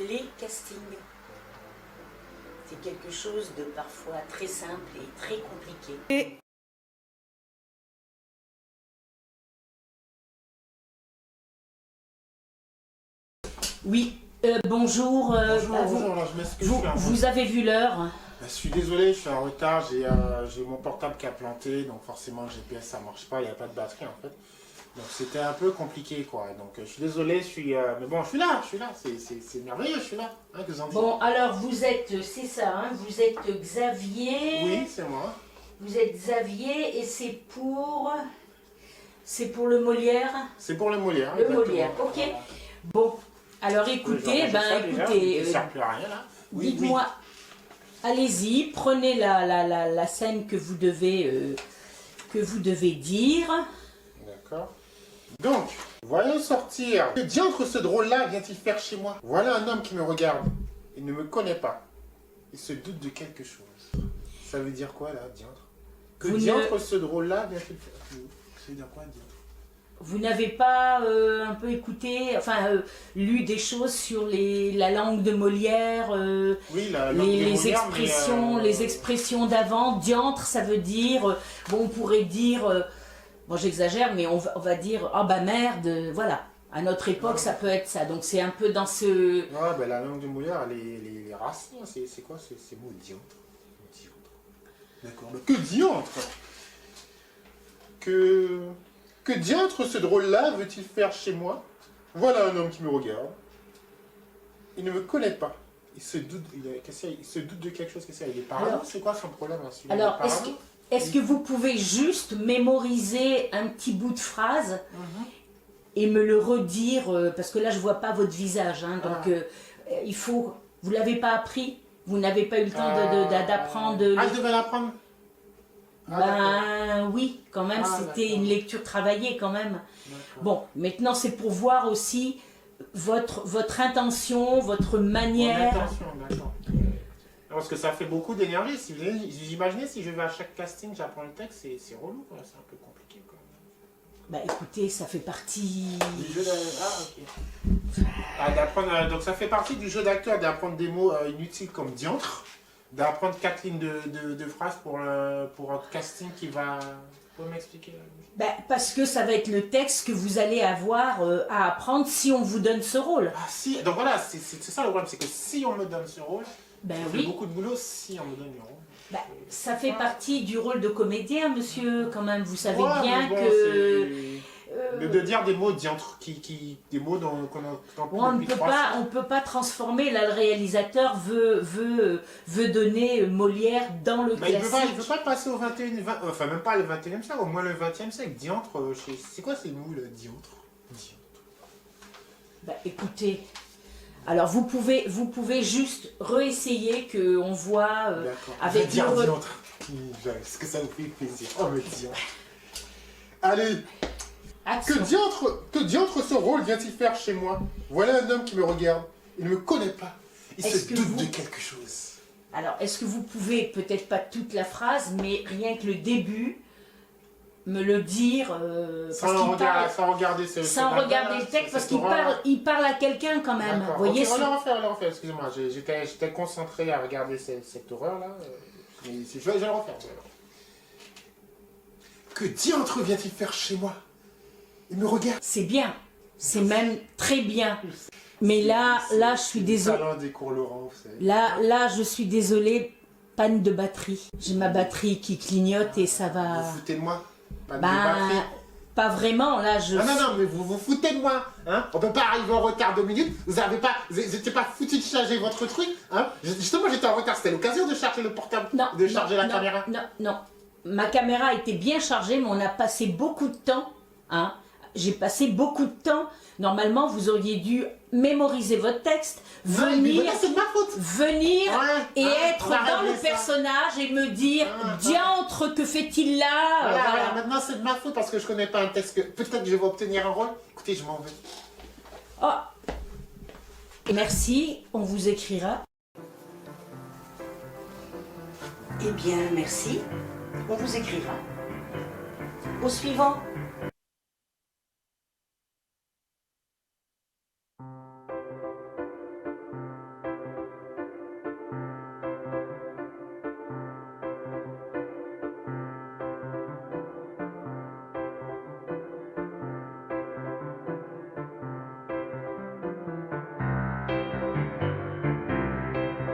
les castings. C'est quelque chose de parfois très simple et très compliqué. Oui, bonjour. Bonjour, alors je m'excuse. Vous avez vu l'heure? Je suis désolé, je suis en retard, j'ai mon portable qui a planté, donc forcément le GPS ça marche pas, il n'y a pas de batterie en fait. Donc c'était un peu compliqué quoi, donc je suis désolé, mais bon je suis là, c'est merveilleux, je suis là. Hein, que bon, alors vous êtes, c'est ça, hein, vous êtes Xavier. Oui, c'est moi. Vous êtes Xavier et c'est pour le Molière. C'est pour le Molière. Le Molière, ok. Bon, alors écoutez, écoutez, ça ne sert plus à rien là. Oui, dites-moi, allez-y, prenez la scène que vous devez dire. D'accord. Donc, voyons sortir. Que diantre ce drôle-là vient-il faire chez moi? Voilà un homme qui me regarde. Il ne me connaît pas. Il se doute de quelque chose. Ça veut dire quoi là, diantre? Que diantre ce drôle-là vient-il faire? Ça veut dire quoi, diantre? Vous n'avez pas un peu écouté, lu des choses sur la langue de Molière, oui, les expressions d'avant. Diantre, ça veut dire, bon, on pourrait dire, bon j'exagère, mais on va dire, ah bah merde, voilà. À notre époque, ça peut être ça. Donc c'est un peu dans ce... Ouais, bah, la langue de Molière, les racines, c'est quoi ces mots? Diantre. D'accord, mais que diantre? Que diantre ce drôle-là veut-il faire chez moi? Voilà un homme qui me regarde. Il ne me connaît pas. Il se doute de quelque chose. Il est parano. C'est quoi son problème? Alors, est-ce que vous pouvez juste mémoriser un petit bout de phrase et me le redire? Parce que là, je ne vois pas votre visage. Hein, donc, il faut... Vous ne l'avez pas appris? Vous n'avez pas eu le temps d'apprendre... Ah, je devais l'apprendre? Ben oui, quand même, c'était une lecture travaillée quand même. Bon, maintenant c'est pour voir aussi votre intention, votre manière. Mon intention, d'accord. Parce que ça fait beaucoup d'énergie. Si vous imaginez, si je vais à chaque casting, j'apprends le texte, c'est relou, c'est un peu compliqué quand même. Bah écoutez, ça fait partie... Du jeu donc ça fait partie du jeu d'acteur d'apprendre des mots inutiles comme diantre. D'apprendre 4 lignes de phrases pour un casting qui va... Vous pouvez m'expliquer? Parce que ça va être le texte que vous allez avoir à apprendre si on vous donne ce rôle. Ah si, donc voilà, c'est ça le problème, c'est que si on me donne ce rôle, ça fait beaucoup de boulot si on me donne le rôle. Ça fait partie du rôle de comédien, monsieur, quand même. Vous savez bien que... De dire des mots diantre, des mots on ne peut pas transformer, là le réalisateur veut donner Molière dans le classique. Il ne veut pas passer au 21e, enfin même pas le 21e siècle, au moins le 20e siècle, diantre, c'est quoi ces mots le diantre? Écoutez, alors vous pouvez juste réessayer qu'on voit avec le diantre. Est-ce que ça vous fait plaisir? Oh le diantre. Allez. Que diantre ce rôle vient-il faire chez moi? Voilà un homme qui me regarde. Il ne me connaît pas. Il se doute de quelque chose. Alors, est-ce que vous pouvez, peut-être pas toute la phrase, mais rien que le début, me le dire sans regarder le texte, parce qu'il parle à quelqu'un quand même. Vous voyez, on le refait, excusez-moi. J'étais concentré à regarder cette horreur-là. Je vais le refaire. Que diantre vient-il faire chez moi? Il me regarde. C'est bien. C'est même très bien. Mais là, je suis désolée. Là, je suis désolée. Panne de batterie. J'ai ma batterie qui clignote et ça va... Vous foutez de moi? Panne de batterie? Pas vraiment, là, Non, mais vous vous foutez de moi, hein? On peut pas arriver en retard 2 minutes. Vous n'étiez pas foutu de charger votre truc, hein? Justement, j'étais en retard. C'était l'occasion de charger le portable, charger la caméra. Non. Ma caméra était bien chargée, mais on a passé beaucoup de temps, hein? J'ai passé beaucoup de temps. Normalement, vous auriez dû mémoriser votre texte, venir et être dans le personnage et me dire diantre, que fait-il là? Voilà. Maintenant, c'est de ma faute parce que je connais pas un texte que peut-être je vais obtenir un rôle. Écoutez, je m'en vais. Oh. Merci, on vous écrira. Eh bien, merci, on vous écrira. Au suivant.